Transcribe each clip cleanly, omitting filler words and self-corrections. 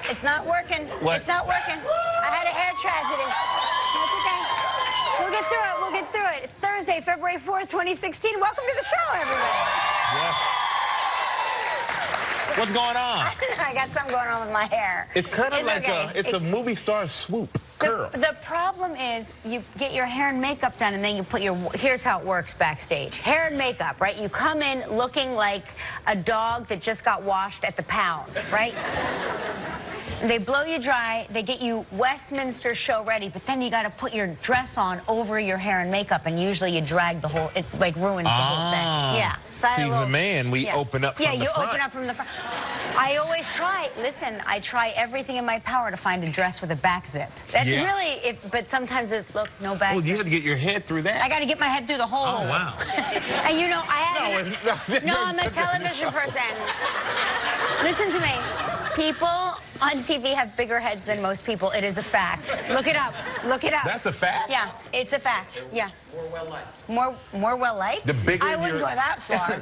It's not working. What? It's not working. I had a hair tragedy. That's okay. We'll get through it. We'll get through it. It's Thursday, February 4th, 2016. Welcome to the show, everybody. Yes. What's going on? I got something going on with my hair. It's kind of like okay. it's a movie star swoop curl. The problem is you get your hair and makeup done, and then you put your... Here's how it works backstage. Hair and makeup, right? You come in looking like a dog that just got washed at the pound, right? They blow you dry, they get you Westminster show ready, but then you got to put your dress on over your hair and makeup, and usually you drag the whole... It like ruins the whole thing. Yeah. So See, the man, we open up from the front. Yeah, you open up from the front. I always try, listen, I try everything in my power to find a dress with a back zip. That really, but sometimes there's, look, no back zip. You have to get your head through that. I got to get my head through the hole. Oh, wow. And you know, I have... No, I'm a television person. Listen to me. People on TV have bigger heads than most people. It is a fact. Look it up. Look it up. That's a fact? Yeah, it's a fact. Yeah. More well-liked. More well-liked? The bigger I wouldn't go that far.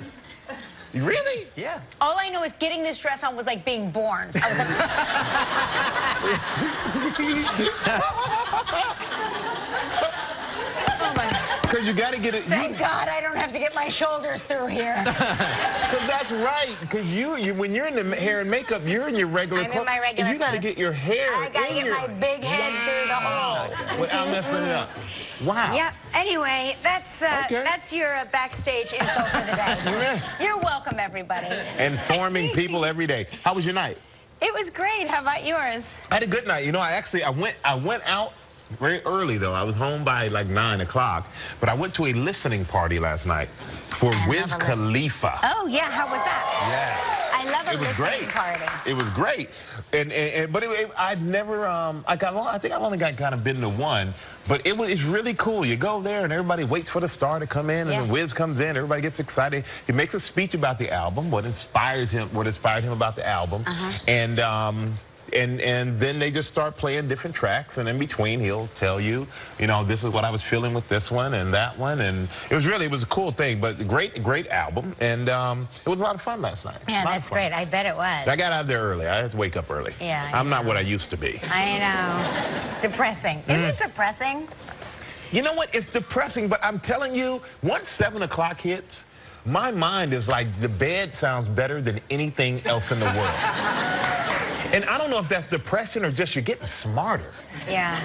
Really? Yeah. All I know is getting this dress on was like being born. I was like... Oh, my... Because you got to get it... Thank God I don't have to get my shoulders through here. Because that's right. Because when you're in the hair and makeup, you're in your regular clothes. I'm in my regular You got to get your hair I got to get my big head through the hole. Without messing it up. Wow. Yep. Anyway, that's your backstage info for the day. You're welcome, everybody. Informing people every day. How was your night? It was great. How about yours? I had a good night. You know, I went out very early, though. I was home by like 9 o'clock. But I went to a listening party last night for Wiz Khalifa. Oh, yeah. How was that? Yeah. I love a listening party. It was great. But I'd never, I think I've only got kind of been to one. But it's really cool. You go there and everybody waits for the star to come in, and then Wiz comes in. Everybody gets excited. He makes a speech about the album, what inspired him about the album, and then they just start playing different tracks, and in between he'll tell you, you know, this is what I was feeling with this one and that one, and it was a cool thing. But great album, and it was a lot of fun last night. Yeah, that's great. I bet it was. I got out there early. I had to wake up early. Yeah, I'm not what I used to be. I know. It's depressing. Isn't it depressing? You know what? It's depressing, but I'm telling you, once 7 o'clock hits, my mind is like, the bed sounds better than anything else in the world. And I don't know if that's depressing or just you're getting smarter. Yeah.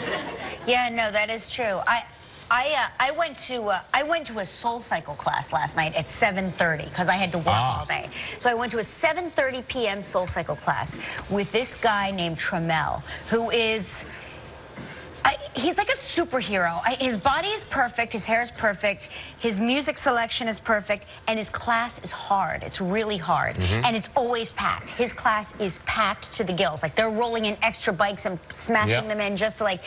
Yeah, no, that is true. I went to a Soul Cycle class last night at 7:30 because I had to work all day. So I went to a 7:30 p.m. Soul Cycle class with this guy named Trammell, who is... he's like a superhero. His body is perfect, his hair is perfect, his music selection is perfect, and his class is hard. It's really hard, and it's always packed. His class is packed to the gills. Like, they're rolling in extra bikes and smashing them in just to, like,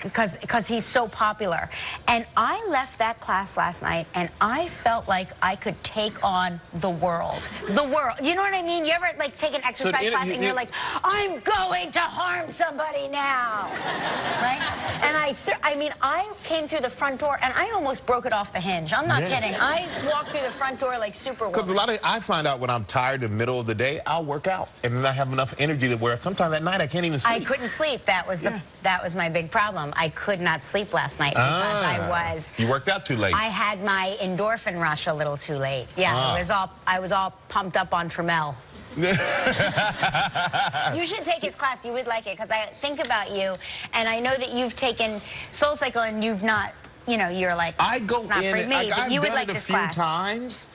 because he's so popular. And I left that class last night, and I felt like I could take on the world. The world. You know what I mean? You ever, like, take an exercise class and you're like, I'm going to harm somebody now, right? And I mean, I came through the front door, and I almost broke it off the hinge. I'm not kidding. I walked through the front door like Superwoman. Because I find out when I'm tired in the middle of the day, I'll work out, and then I have enough energy to where sometimes at night I can't even sleep. I couldn't sleep. That was my big problem. I could not sleep last night because You worked out too late. I had my endorphin rush a little too late. Yeah, I was all pumped up on Trammell. You should take his class. You would like it, because I think about you, and I know that you've taken Soul Cycle and you've not, you know, you're like, I go it's not in, for me, but you would like this class.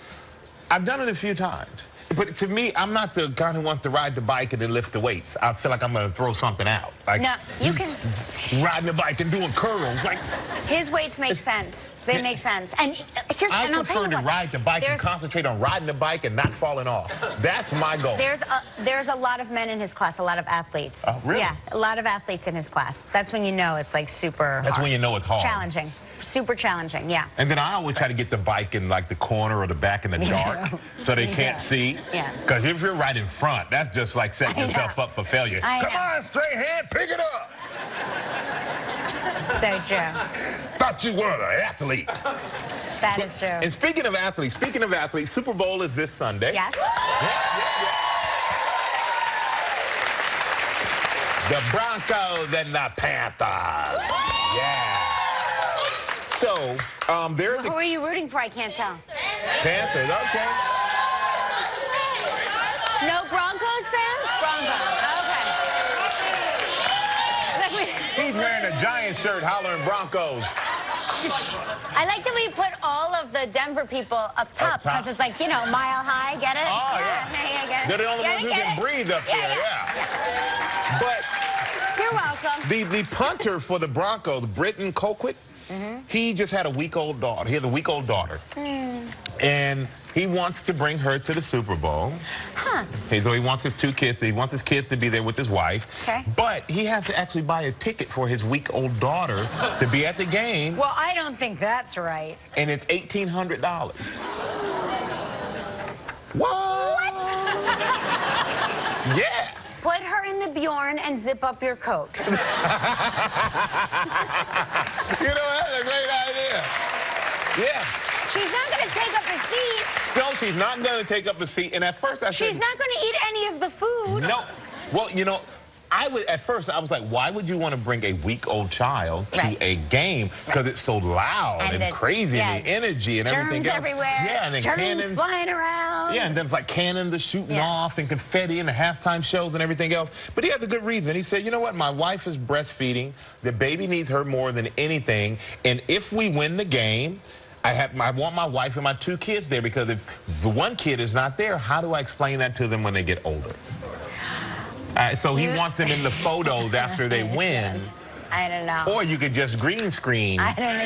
I've done it a few times. But to me, I'm not the guy who wants to ride the bike and then lift the weights. I feel like I'm going to throw something out. Like, no, you can... Riding the bike and doing curls. Like, his weights make sense. They make sense. And here's... I and I'll tell prefer you to ride the bike and concentrate on riding the bike and not falling off. That's my goal. There's a lot of men in his class, a lot of athletes. Oh, really? Yeah, a lot of athletes in his class. That's when you know it's, like, super That's hard. when you know it's hard. It's challenging. Super challenging, yeah. And then I always try to get the bike in, like, the corner or the back in the dark so they can't see. Yeah. Because if you're right in front, that's just like setting yourself up for failure. Come on, straight hand, pick it up. So true. Thought you were an athlete. That is true. And speaking of athletes, Super Bowl is this Sunday. Yes. The Broncos and the Panthers. Yeah. So, they're Who are you rooting for? I can't tell. Panthers, okay. No Broncos fans? Broncos. Okay. He's wearing a Giant shirt hollering Broncos. I like that we put all of the Denver people up top because it's like, you know, mile high. Get it? Oh, yeah. Get it. They're the only ones who can breathe up there, yeah. But you're welcome. the punter for the Broncos, Britton Colquitt, he just had a week-old daughter. He has a week-old daughter. And he wants to bring her to the Super Bowl. So he wants his kids to be there with his wife. Okay. But he has to actually buy a ticket for his week-old daughter to be at the game. Well, I don't think that's right. And it's $1,800. What? Yeah. Put her in the Bjorn and zip up your coat. You know, that's a great idea. Yeah. She's not going to take up a seat. No, she's not going to take up a seat. And at first I said... She's not going to eat any of the food. No. Well, you know, at first I was like, why would you want to bring a week-old child to a game? Because it's so loud and crazy and the energy and everything else. Germs everywhere. Yeah, and then Germs flying around. Yeah, and then it's like cannons shooting off and confetti and the halftime shows and everything else. But he has a good reason. He said, you know what? My wife is breastfeeding. The baby needs her more than anything. And if we win the game, I want my wife and my 2 kids there, because if the one kid is not there, how do I explain that to them when they get older? So he wants them in the photos after they win. I don't know. Or you could just green screen. I don't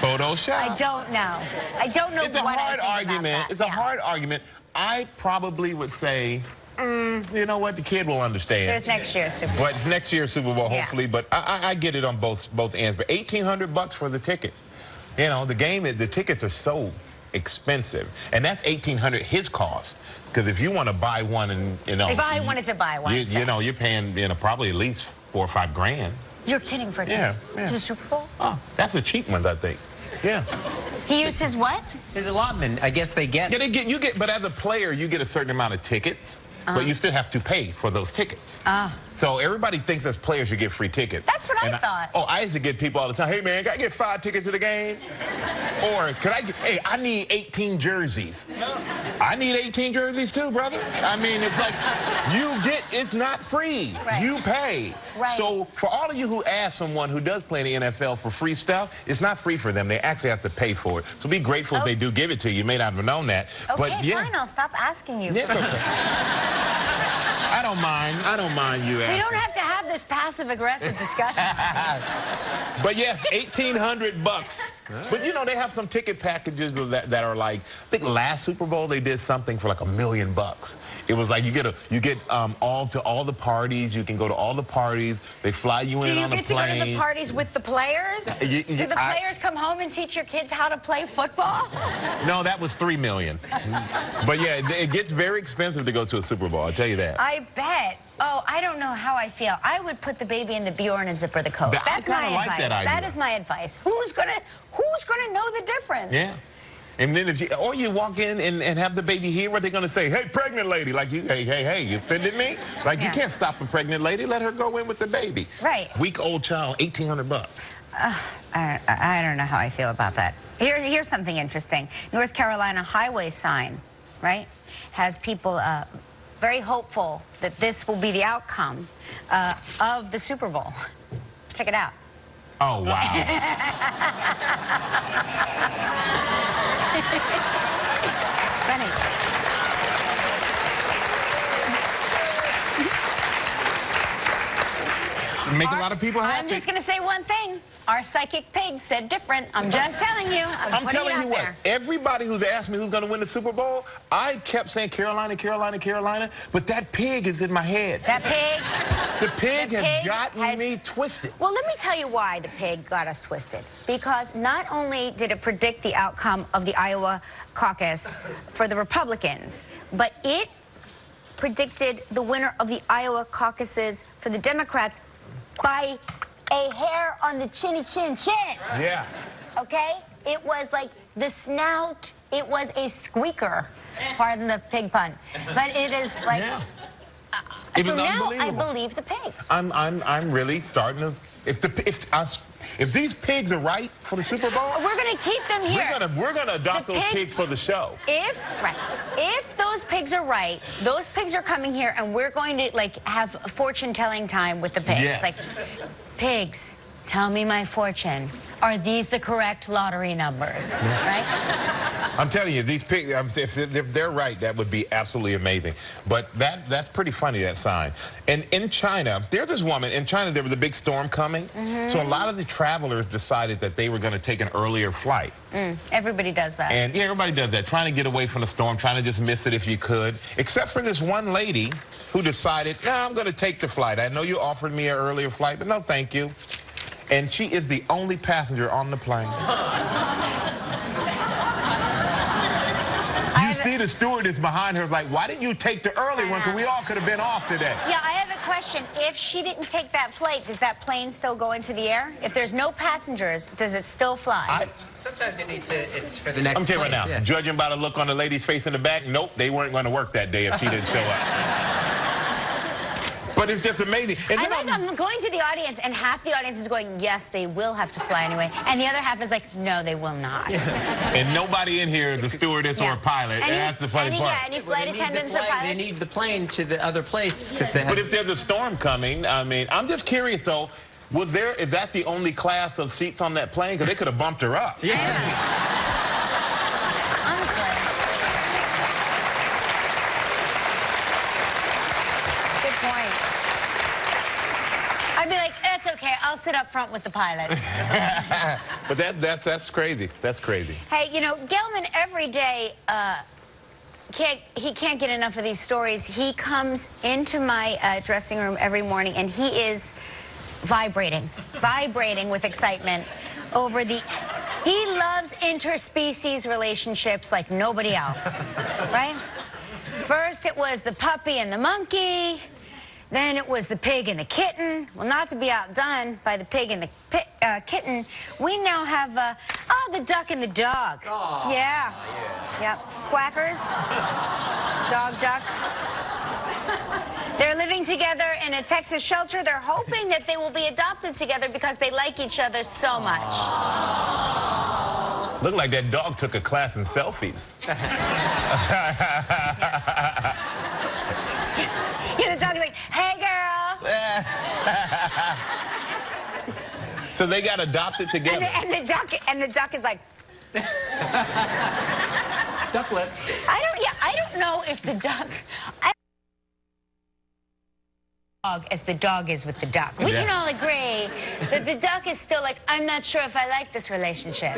know. Photoshop. I don't know. I don't know It's a hard argument. It's a hard argument. I probably would say, you know what? The kid will understand. There's next year's Super Bowl. But it's next year's Super Bowl, hopefully. But I get it on both ends. But $1,800 for the ticket. You know, the tickets are so expensive, and that's $1,800 his cost. Because if you want to buy one, and you know, if I wanted to buy one, you know, you're paying probably at least $4 or $5 grand. You're kidding for a ticket to the Super Bowl? Oh, that's a cheap one, I think. Yeah. He used his what? His allotment. I guess they get. Yeah, but as a player, you get a certain amount of tickets. But you still have to pay for those tickets. So everybody thinks as players you get free tickets. That's what I thought. I used to get people all the time, hey man, can I get 5 tickets to the game? Or could I get, hey, I need 18 jerseys. I need 18 jerseys too, brother. I mean, it's like, it's not free. You pay. So for all of you who ask someone who does play in the NFL for free stuff, it's not free for them. They actually have to pay for it. So be grateful if they do give it to you. You may not have known that. Okay, but fine, I'll stop asking you. It's okay. I don't mind you asking. We don't have to have this passive-aggressive discussion. But yeah, $1,800. But you know, they have some ticket packages that are like, I think last Super Bowl they did something for like $1 million. It was like you get all the parties. You can go to all the parties. They fly you in on a plane. Do you get to go to the parties with the players? Do the players come home and teach your kids how to play football? No, that was $3 million. But yeah, it gets very expensive to go to a Super Bowl. I'll tell you that. I bet. Oh, I don't know how I feel. I would put the baby in the Bjorn and zipper the coat. That's my advice. Like that idea. That is my advice. Who's gonna know the difference? Yeah. And then or you walk in and have the baby here, what are they gonna say? Hey, pregnant lady, like hey, you offended me? Like you can't stop a pregnant lady. Let her go in with the baby. Right. Week-old child, $1,800. I don't know how I feel about that. Here's something interesting. North Carolina highway sign, right, has people very hopeful that this will be the outcome of the Super Bowl. Check it out. Oh, wow. Funny. Make a lot of people happy. I'm just going to say one thing. Our psychic pig said different. I'm just telling you. I'm telling you what. Everybody who's asked me who's going to win the Super Bowl, I kept saying Carolina, Carolina, Carolina, but that pig is in my head. That pig? The pig has gotten me twisted. Well, let me tell you why the pig got us twisted. Because not only did it predict the outcome of the Iowa caucus for the Republicans, but it predicted the winner of the Iowa caucuses for the Democrats by a hair on the chinny chin chin. Yeah. Okay? It was like the snout, it was a squeaker. Pardon the pig pun. But it is like, It So was now I unbelievable. believe the pigs. I'm really starting to. If these pigs are right for the Super Bowl, We're going to keep them here. we're gonna adopt those pigs for the show. If those pigs are right, those pigs are coming here, and we're going to like have fortune telling time with the pigs. Yes. Like, pigs, tell me my fortune. Are these the correct lottery numbers? Right? I'm telling you, these pigs, if they're right, that would be absolutely amazing. But that's pretty funny, that sign. And in China, there's this woman. In China, there was a big storm coming. So a lot of the travelers decided that they were going to take an earlier flight. Everybody does that. And yeah, everybody does that, trying to get away from the storm, trying to just miss it if you could. Except for this one lady who decided, no, I'm going to take the flight. I know you offered me an earlier flight, but no, thank you. And she is the only passenger on the plane. You see the stewardess behind her is like, why didn't you take the early one? Because we all could have been off today. Yeah, I have a question. If she didn't take that flight, does that plane still go into the air? If there's no passengers, does it still fly? Sometimes it's for the next I'm telling you right now, judging by the look on the lady's face in the back, nope, they weren't going to work that day if she didn't show up. But it's just amazing. And then I'm going to the audience, and half the audience is going, yes, they will have to fly anyway. And the other half is like, no, they will not. And nobody in here is a stewardess or a pilot. And that's the funny part. Any flight attendants or pilots. They need the plane to the other place because they have... But if there's a storm coming, I mean, I'm just curious, though, is that the only class of seats on that plane? Because they could have bumped her up. Yeah. Honestly. Good point. I'd be like, that's okay. I'll sit up front with the pilots. But that's crazy. That's crazy. Hey, you know, Gelman every day, he can't get enough of these stories. He comes into my dressing room every morning, and he is vibrating with excitement over he loves interspecies relationships like nobody else, right? First it was the puppy and the monkey, then it was the pig and the kitten. Well, not to be outdone by the pig and the kitten, we now have, the duck and the dog. Aww. Yeah. Yep. Quackers. Dog, duck. They're living together in a Texas shelter. They're hoping that they will be adopted together because they like each other so much. Look like that dog took a class in selfies. Yeah, the dog's like, hey, girl. So they got adopted together. And the duck is like... Duck lips. I don't know if the duck... as the dog is with the duck. We can all agree that the duck is still like, I'm not sure if I like this relationship.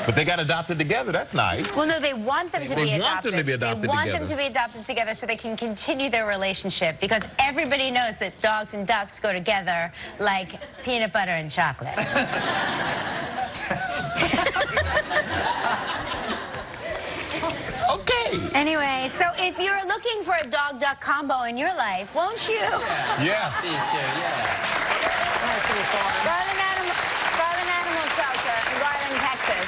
But they got adopted together. That's nice. Well, no, they want them to be adopted. They want them to be adopted They want together. them to be adopted together so they can continue their relationship, because everybody knows that dogs and ducks go together like peanut butter and chocolate. Okay. Anyway, so if you're looking for a dog-duck combo in your life, won't you? Yes. These two, yeah. Garland Animal Shelter in Garland, Texas.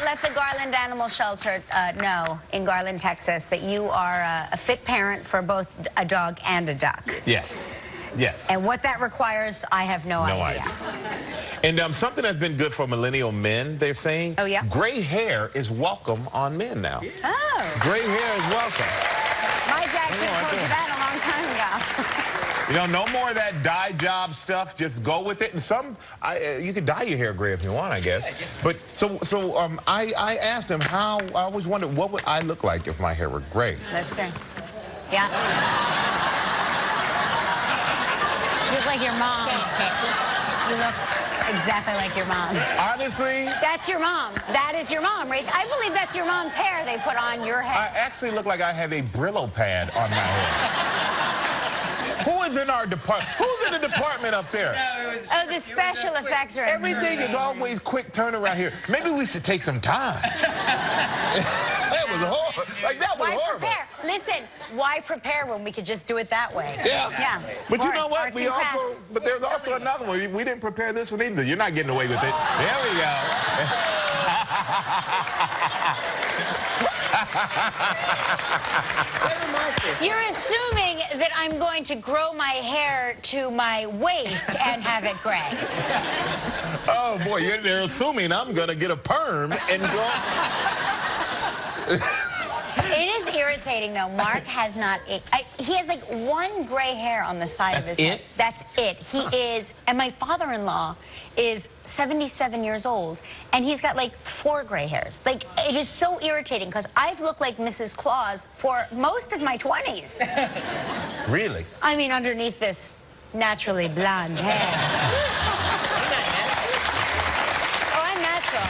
Let the Garland Animal Shelter know in Garland, Texas, that you are a fit parent for both a dog and a duck. Yes. Yes. And what that requires, I have no idea. And something that's been good for millennial men, they're saying, oh, yeah? Gray hair is welcome on men now. Yeah. Oh. Gray hair is welcome. My dad could have told you that a long time ago. You know, no more of that dye job stuff. Just go with it. And you could dye your hair gray if you want, I guess. But I asked him how. I always wondered what would I look like if my hair were gray. Let's see. Yeah. You look like your mom. You look exactly like your mom. Honestly? That's your mom. That is your mom, right? I believe that's your mom's hair they put on your head. I actually look like I have a Brillo pad on my head. Who is in our department? Who's in the department up there? Oh, the special effects are... Everything is always quick turnaround here. Maybe we should take some time. That was horrible. Like, that was horrible. Prepare? Listen, why prepare when we could just do it that way? Yeah. Yeah. But you know what? But there's also another one. We didn't prepare this one either. You're not getting away with it. There we go. You're assuming that I'm going to grow my hair to my waist and have it gray. Oh, boy, they're assuming I'm going to get a perm and go... It is irritating, though. Mark has not... he has, like, one gray hair on the side of his head. That's it? He is... And my father-in-law is 77 years old, and he's got, like, 4 gray hairs. Like, it is so irritating, because I've looked like Mrs. Claus for most of my 20s. Really? I mean, underneath this naturally blonde hair. Oh, I'm natural.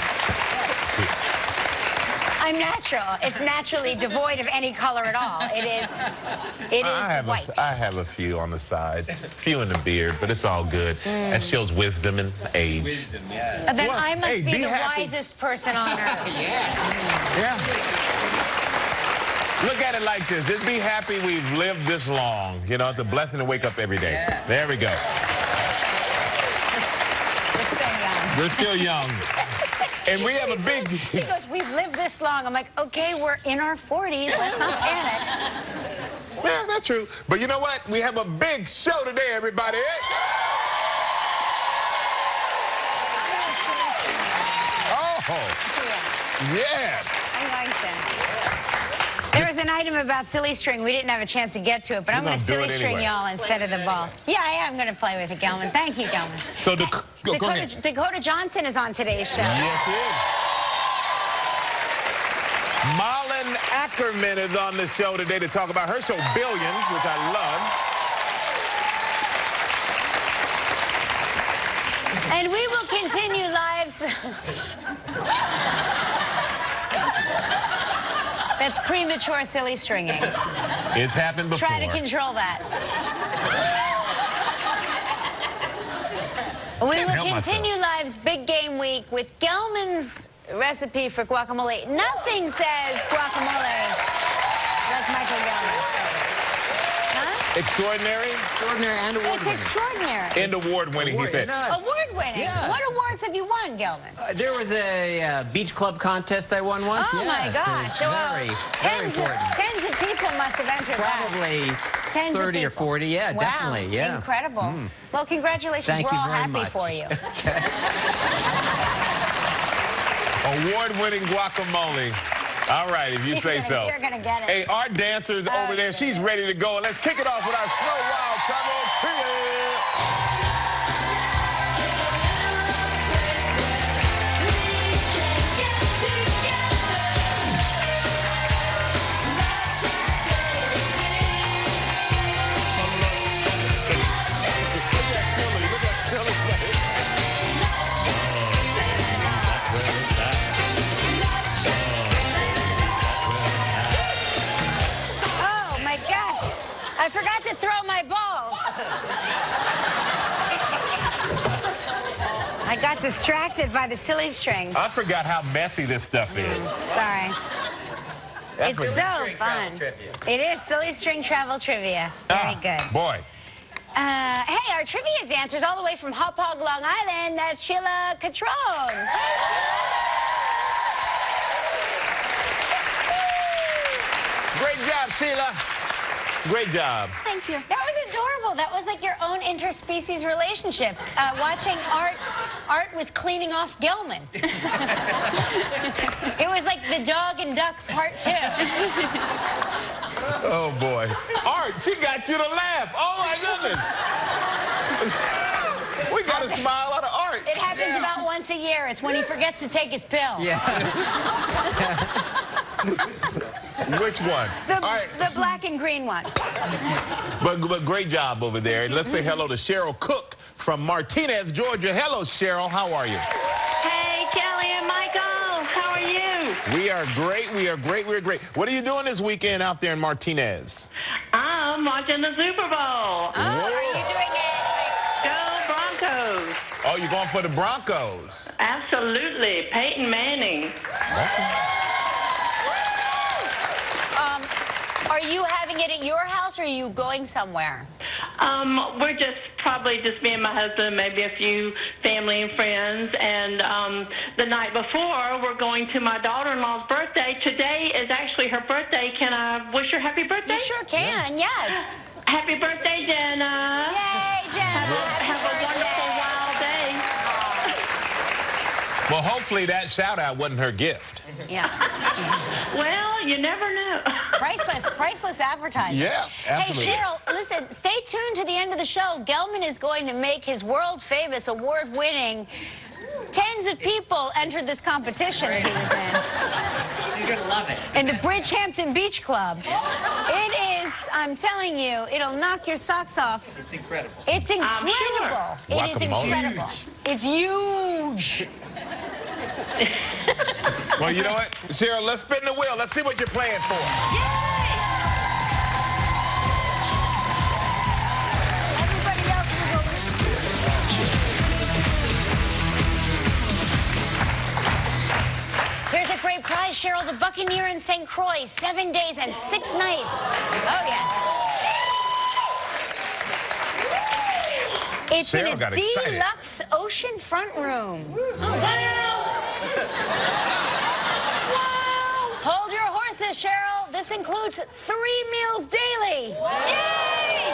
I'm natural. It's naturally devoid of any color at all. It is white. I have a few on the side, few in the beard, but it's all good. That shows wisdom and age. Wisdom, yeah. Then well, I must be the happy. wisest person on earth. Yeah. Look at it like this. Just be happy we've lived this long. You know, it's a blessing to wake up every day. Yeah. There we go. We're still young. We're still young. And we have a big... He goes, we've lived this long. I'm like, okay, we're in our 40s. Let's not panic. Yeah, that's true. But you know what? We have a big show today, everybody. Oh, yeah. I'm going to. There was an item about silly string. We didn't have a chance to get to it, but I'm going to silly string y'all instead of the ball. Yeah, I am going to play with it, Gelman. Thank you, Gelman. So, go ahead. Dakota Johnson is on today's show. Yes, he is. Malin Akerman is on the show today to talk about her show, Billions, which I love. And we will continue lives. That's premature silly stringing. It's happened before. Try to control that. We will continue lives Big Game Week with Gelman's recipe for guacamole. Nothing says guacamole like Michael Gelman. Huh? Extraordinary? Extraordinary and award-winning. It's extraordinary. And award-winning, he said. Award-winning? Yeah. What awards have you won, Gelman? There was a beach club contest I won once. Oh, my Yes, gosh. it's Well, very tens important. of people must have entered that. Probably Tens of 30 or people. 40, yeah, Wow, definitely, yeah. Incredible. Well, congratulations. Thank We're you all very happy much. for you. Award-winning guacamole. All right, if you say so. You're going to get it. Hey, our dancer's over there. She's ready to go. And let's kick it off with our Snow Wild Travel Trio. Oh, my gosh. I forgot to throw my balls. I got distracted by the silly strings. I forgot how messy this stuff is. Sorry. It's so String fun. travel trivia. It is silly string travel trivia. Very good. Boy. Hey, our trivia dancers all the way from Hop Hog, Long Island. That's Sheila Catrone. Great job, Sheila. Great job. Thank you. That was adorable. That was like your own interspecies relationship. Watching Art was cleaning off Gelman. It was like the dog and duck part 2. Oh, boy. Art, she got you to laugh. Oh, my goodness. We got a smile out of Art. It happens about once a year. It's when he forgets to take his pill. Yeah. Which one? The black and green one. But great job over there. Let's say hello to Cheryl Cook from Martinez, Georgia. Hello, Cheryl. How are you? Hey, Kelly and Michael. How are you? We are great. We are great. We are great. What are you doing this weekend out there in Martinez? I'm watching the Super Bowl. Oh, are you doing it? Go Broncos. Oh, you're going for the Broncos. Absolutely. Peyton Manning. Are you having it at your house, or are you going somewhere? We're probably just me and my husband, maybe a few family and friends. And the night before, we're going to my daughter-in-law's birthday. Today is actually her birthday. Can I wish her happy birthday? You sure can, yes. Happy birthday, Jenna. Yay, Jenna. Have a wonderful, wild day. Well, hopefully that shout-out wasn't her gift. Yeah. Well, you never know. Priceless advertising. Yeah, absolutely. Hey, Cheryl, listen, stay tuned to the end of the show. Gelman is going to make his world-famous, award-winning, tens of people entered this competition that he was in. You're going to love it. In the Bridgehampton Beach Club. It is, I'm telling you, it'll knock your socks off. It's incredible. It's incredible. Sure. It is incredible. Huge. It's huge. Well, you know what, Cheryl, let's spin the wheel. Let's see what you're playing for. Everybody else is over. Here's a great prize, Cheryl. The Buccaneer in St. Croix, 7 days and 6 nights. Oh, yes. It's Cheryl in a got excited. deluxe oceanfront room. Hold your horses, Cheryl. This includes 3 meals daily. Yay!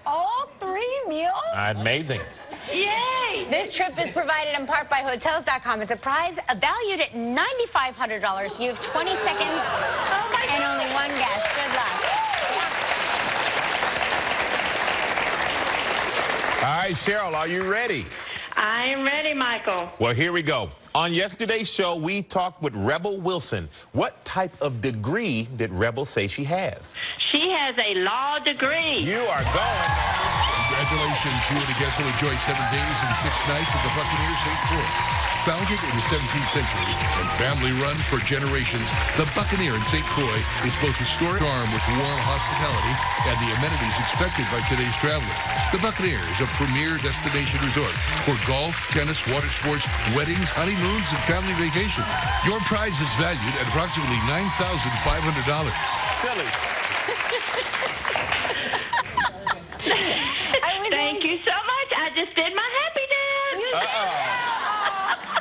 All 3 meals? Amazing. Yay! This trip is provided in part by Hotels.com. It's a prize valued at $9,500. You have 20 seconds and only one guest. Good luck. All right, Cheryl, are you ready? I'm ready, Michael. Well, here we go. On yesterday's show, we talked with Rebel Wilson. What type of degree did Rebel say she has? She has a law degree. You are going. Congratulations, you and the guests will enjoy 7 days and 6 nights at the Buccaneer St. Croix. Founded in the 17th century and family-run for generations, the Buccaneer in St. Croix is both historic charm with warm hospitality and the amenities expected by today's traveler. The Buccaneer is a premier destination resort for golf, tennis, water sports, weddings, honeymoons, and family vacations. Your prize is valued at approximately $9,500. Silly. Thank you so much. I just did my happy dance.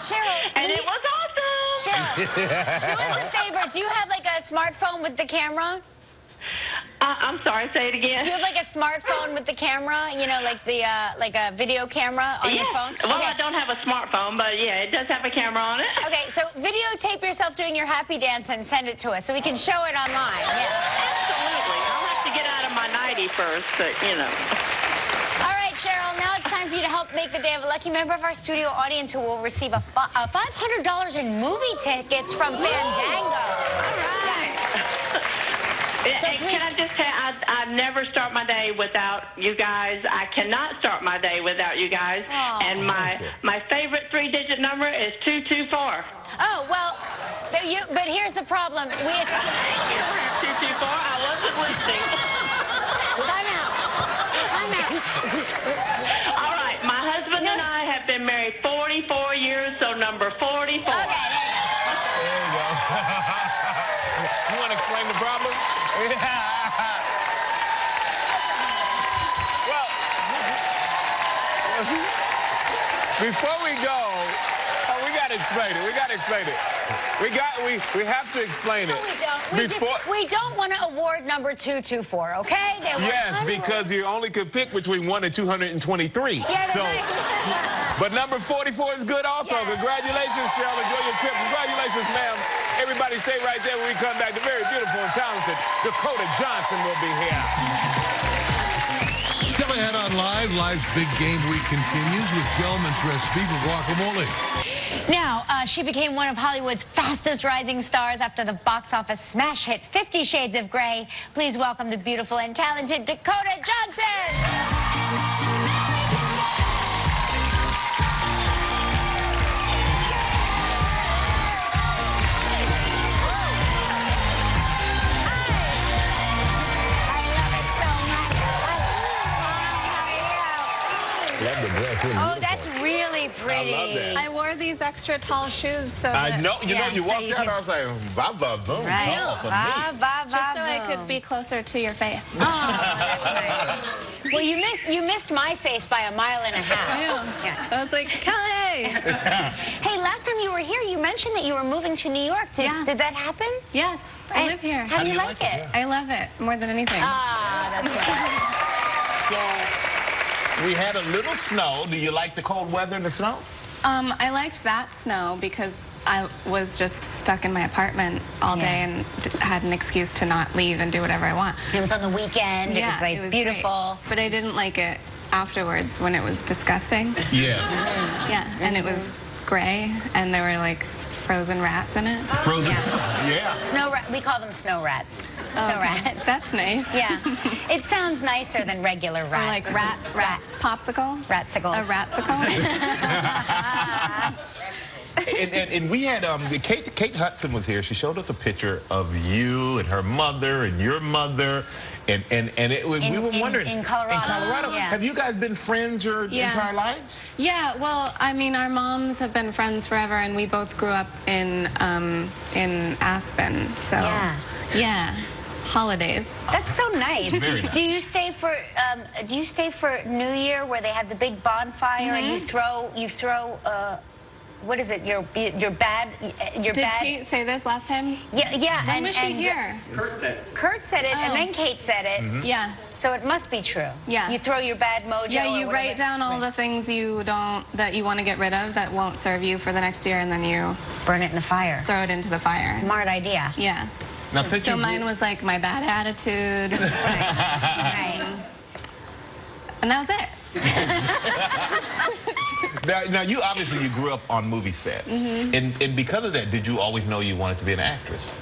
Cheryl, And it was awesome. Cheryl, do us a favor. Do you have like a smartphone with the camera? I'm sorry, say it again. Do you have like a smartphone with the camera? You know, like the like a video camera on your phone? Well, Okay. I don't have a smartphone, but yeah, it does have a camera on it. Okay, so videotape yourself doing your happy dance and send it to us so we can show it online. Yeah. Absolutely. I'll have to get out of my nightie first, but you know. All right, Cheryl, now it's time for you to help make the day of a lucky member of our studio audience who will receive a $500 in movie tickets from Fandango. All right. So And please- can I just say, I never start my day without you guys. I cannot start my day without you guys. Aw. And my favorite 3-digit number is 224. Oh, well, but here's the problem. Thank you, 224. I wasn't listening. Time out. Time out. All right, my husband and I have been married 44 years, so number 44. Okay, there you go. You want to explain the problem? Well, before we go, we got to explain it. We got to explain it. We have to explain it. No, we don't. We don't want to award number 224, okay? Yes, because you only could pick between 1 and 223. Yeah, so, right. but number 44 is good also. Yeah. Congratulations, Cheryl. Enjoy your trip. Congratulations, ma'am. Everybody stay right there when we come back. The very beautiful and talented Dakota Johnson will be here. Still ahead on Live. Live's Big Game Week continues with Gelman's recipe for guacamole. Now, she became one of Hollywood's fastest rising stars after the box office smash hit 50 Shades of Grey. Please welcome the beautiful and talented Dakota Johnson. Love the Yeah, she was Oh, beautiful. that's really pretty. I love that. I wore these extra tall shoes so I that, know. You know, you so walked you out, can- I was like, ba boom. Right. Tall for Ba, me. ba, ba, just so I could boom. be closer to your face. Oh, that's nice. Well, you missed my face by a mile and a half. I know. Yeah. I was like, Kelly! Hey, last time you were here, you mentioned that you were moving to New York. Did that happen? Yes, I live here. How do you like it? Yeah. I love it more than anything. Ah, that's right. So, we had a little snow. Do you like the cold weather and the snow? I liked that snow because I was just stuck in my apartment all day and had an excuse to not leave and do whatever I want. It was on the weekend. It was like beautiful. Great. But I didn't like it afterwards when it was disgusting. Yes. Yeah, and it was gray and there were like frozen rats in it. Frozen. Yeah. Snow rat. We call them snow rats. Snow Okay. rats. That's nice. Yeah. It sounds nicer than regular Or rats. like rat popsicle. Ratsicles. A ratsicle. And we had Kate Hudson was here. She showed us a picture of you and her mother and your mother, and we were wondering in Colorado. In Colorado, Yeah. have you guys been friends your entire lives? Yeah, well, I mean, our moms have been friends forever, and we both grew up in Aspen. So yeah, holidays. That's so nice. Very nice. Do you stay for New Year where they have the big bonfire and you throw what is it? Your bad. Did Kate say this last time? Yeah. When was she here? Kurt said it, and then Kate said it. Yeah. So it must be true. Yeah. You throw your bad mojo. Yeah, or you whatever. write down all the things that you want to get rid of that won't serve you for the next year, and then you Burn it in the fire. throw it into the fire. Smart idea. Yeah. Now, since So you mine was like my bad attitude, Right. and that was it. now you obviously you grew up on movie sets, and because of that, did you always know you wanted to be an actress?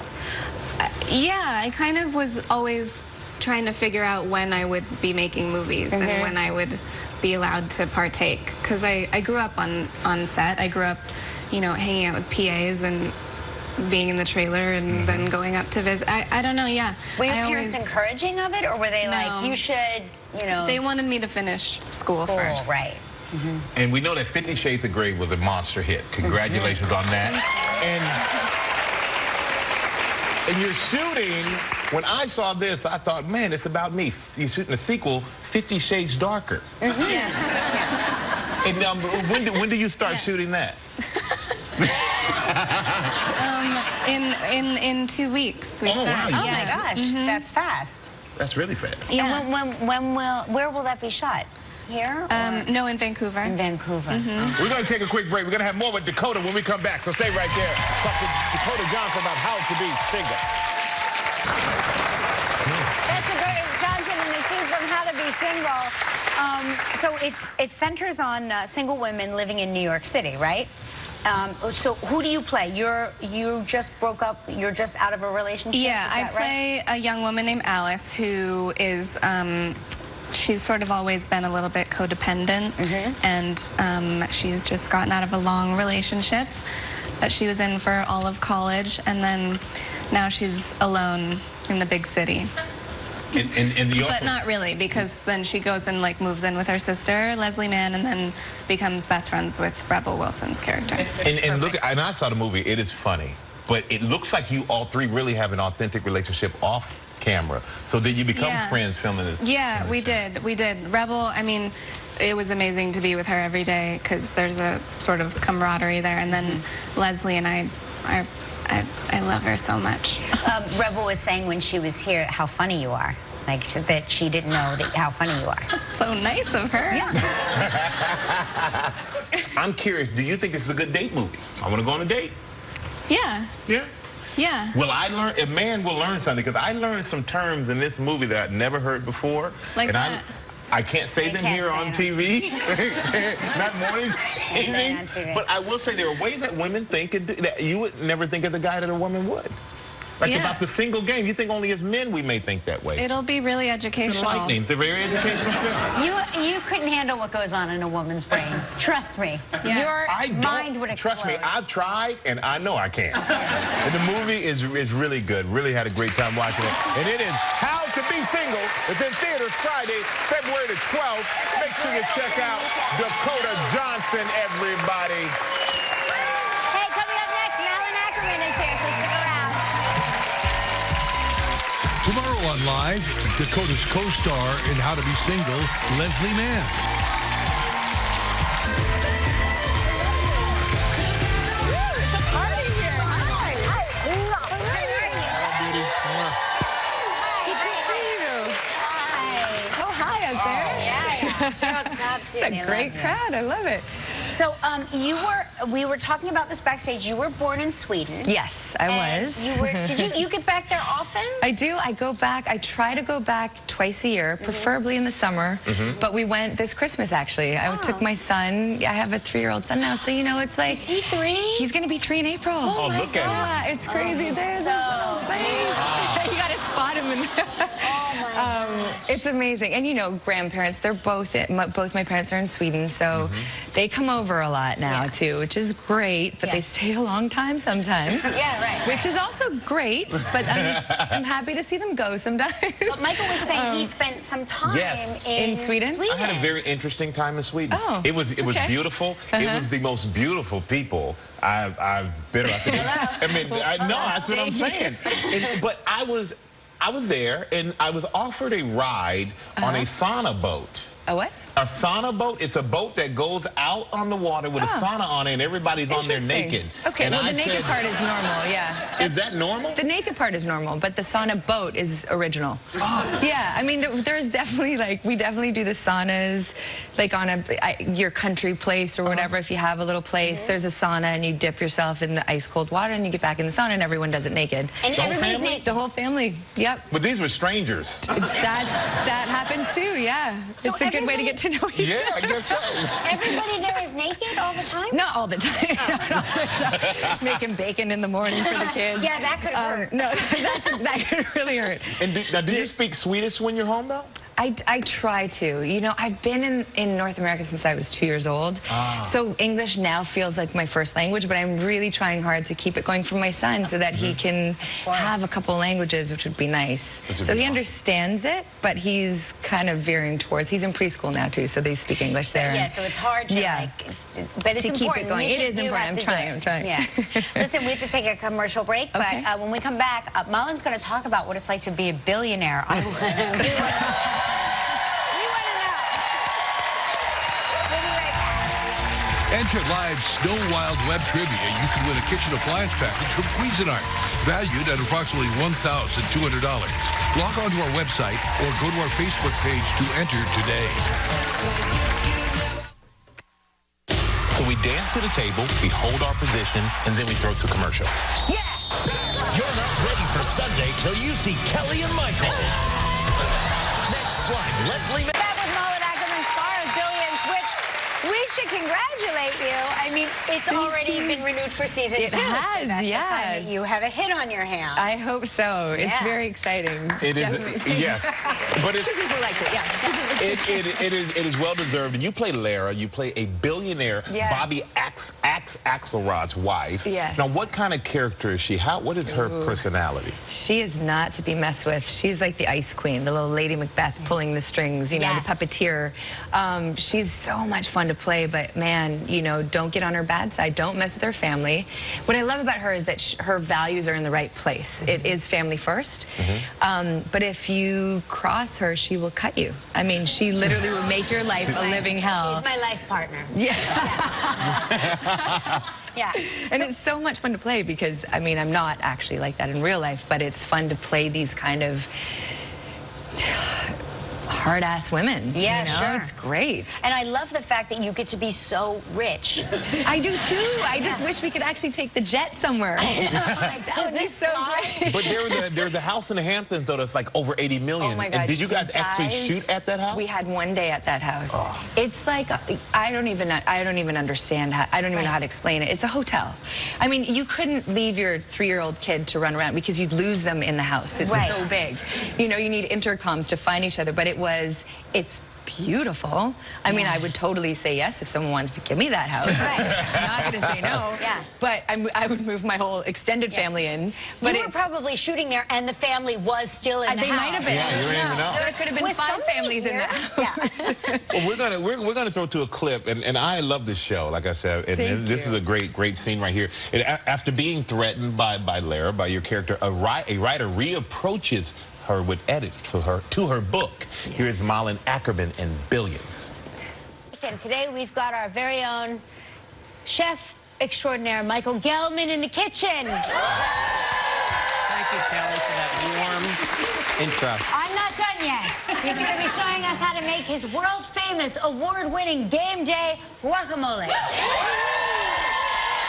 Yeah, I kind of was always trying to figure out when I would be making movies and when I would be allowed to partake. Because I grew up on set. I grew up, you know, hanging out with PAs and being in the trailer and then going up to visit. I don't know, yeah. Were your I parents encouraging of it, or were they like, you should, you know... They wanted me to finish school first. Right. And we know that 50 Shades of Grey was a monster hit. Congratulations on that. And you're shooting, when I saw this, I thought, man, it's about me. You're shooting a sequel, 50 Shades Darker. Yes. And when do you start shooting that? In 2 weeks we start. wow. Oh my gosh, that's fast. That's really fast. Yeah. And where will that be shot? Here? Or No, in Vancouver. in Vancouver? We're going to take a quick break. We're going to have more with Dakota when we come back, so stay right there. Talk to Dakota Johnson about how to be single. That's Dakota Johnson, and she's on How to Be Single. So it centers on single women living in New York City, right? So who do you play? You just broke up. You're just out of a relationship. Yeah, is I that play a young woman named Alice who is. She's sort of always been a little bit codependent, and she's just gotten out of a long relationship that she was in for all of college, and then now she's alone in the big city. But not really, because then she goes and like moves in with her sister, Leslie Mann, and then becomes best friends with Rebel Wilson's character. And look, and I saw the movie. It is funny, but it looks like you all three really have an authentic relationship off camera. So did you become friends filming this? Yeah, we did. Rebel, I mean, it was amazing to be with her every day because there's a sort of camaraderie there. And then Leslie and I love her so much. Rebel was saying when she was here how funny you are. Like, that she didn't know how funny you are. So nice of her. Yeah. I'm curious, do you think this is a good date movie? I want to go on a date. Yeah. Yeah? Yeah. Well, a man will learn something, because I learned some terms in this movie that I'd never heard before. Like and that. I can't say them here on TV. Not mornings, evenings. But I will say there are ways that women think that you would never think of the guy that a woman would. Like about the single game. You think only as men we may think that way. It'll be really It's educational. enlightening. It's a very educational film. You couldn't handle what goes on in a woman's brain. Trust me. Yeah. Your mind would explode. Trust me, I've tried, and I know I can't. And the movie is really good. Really had a great time watching it. And it is How to Be Single is in theaters Friday, February the 12th. Make sure you check out Dakota Johnson, everybody. Hey, coming up next, Malin Akerman is here, so stick around. Tomorrow on Live, Dakota's co-star in How to Be Single, Leslie Mann. You're up top, too. It's a great crowd. I love it. So, we were talking about this backstage. You were born in Sweden. Yes, I was. You get back there often? I do. I go back. I try to go back twice a year, preferably in the summer. But we went this Christmas, actually. I took my son. I have a 3-year-old son now, so, you know, it's like... Is he 3? He's going to be 3 in April. Oh, look at him. Yeah, it's crazy. There's so nice. You got to spot him. It's amazing. And, you know, grandparents, they're both my parents are in Sweden, so they come over a lot now, too, which is great, but they stay a long time sometimes. Yeah, right. Which is also great, but I'm happy to see them go sometimes. But Michael was saying he spent some time in Sweden. I had a very interesting time in Sweden. Oh, it was beautiful. It was the most beautiful people I've been around. I mean, no, that's what I'm saying. But I was there, and I was offered a ride on a sauna boat. A what? A sauna boat. It's a boat that goes out on the water with a sauna on it, and everybody's on there naked. Okay, and well, I the naked part is normal, yeah. Is that normal? The naked part is normal, but the sauna boat is original. Yeah, I mean, there's definitely, like, we definitely do the saunas, like, on your country place or whatever. If you have a little place, there's a sauna, and you dip yourself in the ice-cold water, and you get back in the sauna, and everyone does it naked. And everybody's naked? The whole family, yep. But these were strangers. That happens, too, yeah. So it's a good way to get to know each other. Yeah, I guess so. Everybody there is naked all the time? Not all the time. Not all the time. Making bacon in the morning for the kids. Yeah, that could hurt. No, that could really hurt. And do you speak Swedish when you're home, though? I try to. You know, I've been in North America since I was 2 years old. So English now feels like my first language, but I'm really trying hard to keep it going for my son so that he can have a couple languages, which would be nice. So he understands it, but he's kind of veering towards, he's in preschool now too, so they speak English there. Yeah, so it's hard to but it's to keep it going. It is important. I'm trying. Yeah. Listen, we have to take a commercial break, but when we come back, Malin's going to talk about what it's like to be a billionaire. Enter live Snow Wild Web Trivia. You can win a kitchen appliance package from Cuisinart, valued at approximately $1,200. Log on to our website or go to our Facebook page to enter today. So we dance to the table, we hold our position, and then we throw to commercial. Yeah! You're not ready for Sunday till you see Kelly and Michael. Next one, Leslie Mann. That was Malin Akerman, star of Billions, which we should congratulate you. I mean, it's already been renewed for season 2. It has, so that's a sign that you have a hit on your hands. I hope so. It's very exciting. It is, yes. But it's... Two people liked it, yeah. It is well deserved. And you play Lara. You play a billionaire, Bobby Axelrod's wife. Yes. Now, what kind of character is she? What is her personality? She is not to be messed with. She's like the ice queen, the little Lady Macbeth pulling the strings, you know, the puppeteer. She's so much fun to play, but man, you know, don't get on her bad side. Don't mess with her family. What I love about her is that her values are in the right place. It is family first. But if you cross her, she will cut you. I mean, she literally will make your life a living hell. She's my life partner. Yeah. Yeah. And it's so much fun to play because, I mean, I'm not actually like that in real life, but it's fun to play these kind of hard-ass women. Yeah, you know? sure. It's great. And I love the fact that you get to be so rich. I do too. I just wish we could actually take the jet somewhere. That would be so great. But there's a house in the Hamptons, though, that's like over $80 million. Oh my God. And did you guys actually shoot at that house? We had one day at that house. It's like, I don't even understand how, I don't even know how to explain it. It's a hotel. I mean, you couldn't leave your 3-year-old kid to run around because you'd lose them in the house. It's so big. You know, you need intercoms to find each other, but it's beautiful. I mean, I would totally say yes if someone wanted to give me that house. I'm not going to say no. Yeah. But I would move my whole extended family in. But you were probably shooting there, and the family was still in the they house. might have been. Yeah, you didn't even know. There could have been Was 5 somebody families in here? the house. Yeah. Well, we're gonna throw to a clip, and I love this show. Like I said, and this is a great scene right here. And after being threatened by Lara, by your character, a writer reapproaches her with edits to her book. Yes. Here is Malin, Akerman, and Billions. And today we've got our very own chef extraordinaire, Michael Gelman, in the kitchen. Thank you, Kelly, for that warm intro. I'm not done yet. He's going to be showing us how to make his world-famous, award-winning game day guacamole.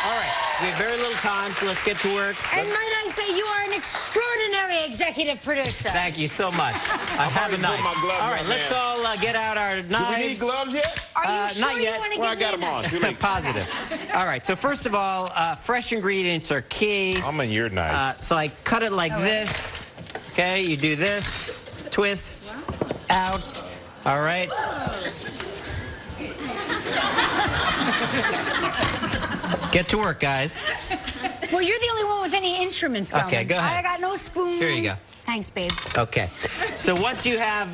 All right, we have very little time, so let's get to work. And might I say, you are an extraordinary executive producer. Thank you so much. I have a knife. All right, let's all get out our knives. Do we need gloves yet? Are you sure not you yet. want to Well, I give got me them on. a Too late. Positive. All right, so first of all, fresh ingredients are key. I'm in your knife. So I cut it like this. Okay, you do this, twist, out. All right. Get to work, guys. Well, you're the only one with any instruments going. Okay, go ahead. I got no spoon. Here you go. Thanks, babe. Okay. So once you have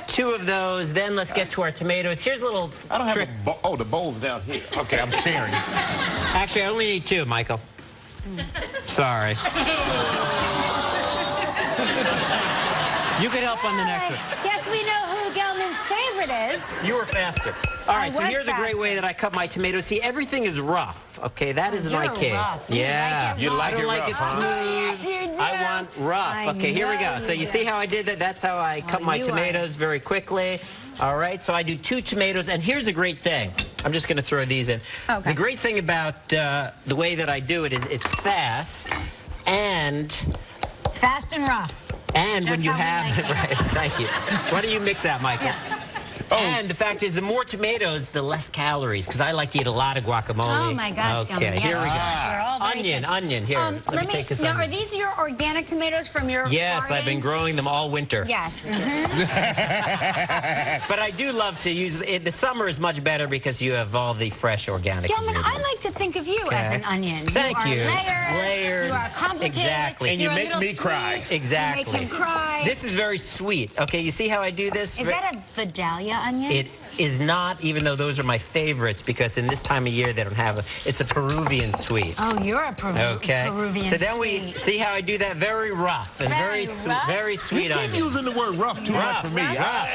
2 of those, then let's get to our tomatoes. Here's a little I don't trick. have a bowl. Oh, the bowl's down here. Okay, I'm sharing. Actually, I only need 2, Michael. Sorry. You could help on the next one. Guess we know who Gelman's favorite is. You were faster. All right, so was here's a great way faster. that I cut my tomatoes. See, everything is rough. Okay, that is my you're cake. rough. Yeah. You like I don't it like rough, it huh? smooth. Yes, you do. I want rough. I Okay, here we go. know So you you see do. how I did that? That's how I cut my you are. tomatoes very quickly. All right, so I do 2 tomatoes, and here's a great thing. I'm just going to throw these in. Okay. The great thing about the way that I do it is it's fast, and Fast and rough. when Just you how we have like it, right, thank you. Why don't you mix that, Michael? Oh. And the fact is, the more tomatoes, the less calories, because I like to eat a lot of guacamole. Oh my gosh, Okay, Gelman. here we go. Yes, you're all very good. Onion, here. Let me take this now, onion. are these your organic tomatoes from your Yes, garden? I've been growing them all winter. Yes. But I do love to use it. The summer is much better because you have all the fresh organic Gelman, ingredients. I like to think of you as an onion. Thank you. You are Layered. You are complicated. Exactly. And you You're a make little me cry. sweet. Exactly. You make him cry. This is very sweet. Okay, you see how I do this? Is that a Vidalia onion? It is not, even though those are my favorites, because in this time of year they don't have it's a Peruvian sweet. Oh, you're a Okay. Peruvian So then we sweet. see how I do that? Very rough and Very rough? very sweet You keep onion. using the word rough too much for me. Rough.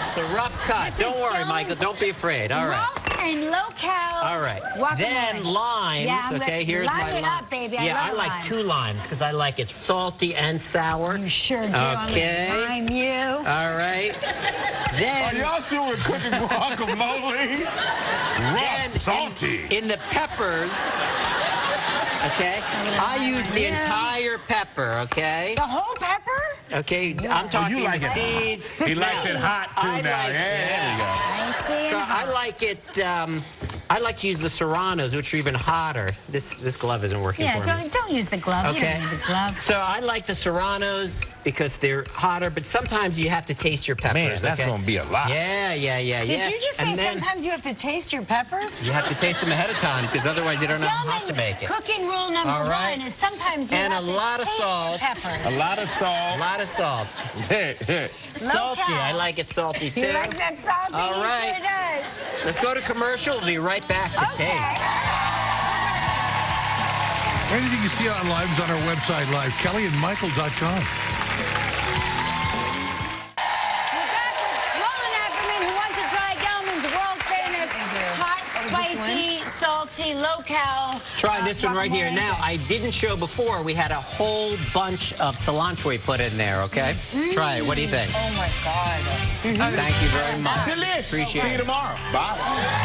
It's a rough cut. This Don't is worry, Gelman's Michael. Don't be afraid. All right. Rough and low-cal. All right. guacamole. Then limes. Yeah, I'm okay, here's line my it lime. up, baby. I Yeah, love I like lime. 2 limes because I like it salty and sour. You sure do. Okay. I'm gonna lime you. All right. Are Then y'all sure we're cooking guacamole? Rough, then salty. in the peppers. Okay, I use the entire pepper. Okay. The whole pepper? Okay, I'm talking you like it. seeds. He likes it hot too I now. like- There we go. I see. So I like it. I like to use the serranos, which are even hotter. This glove isn't working Yeah, for me. don't use the glove. You Okay. don't need the glove. So I like the serranos because they're hotter, but sometimes you have to taste your peppers. Man, that's okay? going to be a lot. Yeah. Did you just say And then sometimes you have to taste your peppers? you have to taste them ahead of time because otherwise you don't know how hot to make it. Cooking rule number All right. 1 is sometimes you And have a to lot of taste your salt. peppers. A lot of A salt. lot of salt. Salty. I like it salty too. He likes that salty. All He right. sure does. Let's go to commercial. We'll be right back to Okay. taste. Anything you see on live is on our website, live, kellyandmichael.com. We're back with Malin Akerman, who wants to try Gelman's world-famous hot, spicy, salty, low-cal. Try this one right here. guacamole. Now, I didn't show before. We had a whole bunch of cilantro we put in there, okay? Try it. What do you think? Oh, my God. Thank you very much. Delicious. Appreciate See you it. tomorrow. Bye.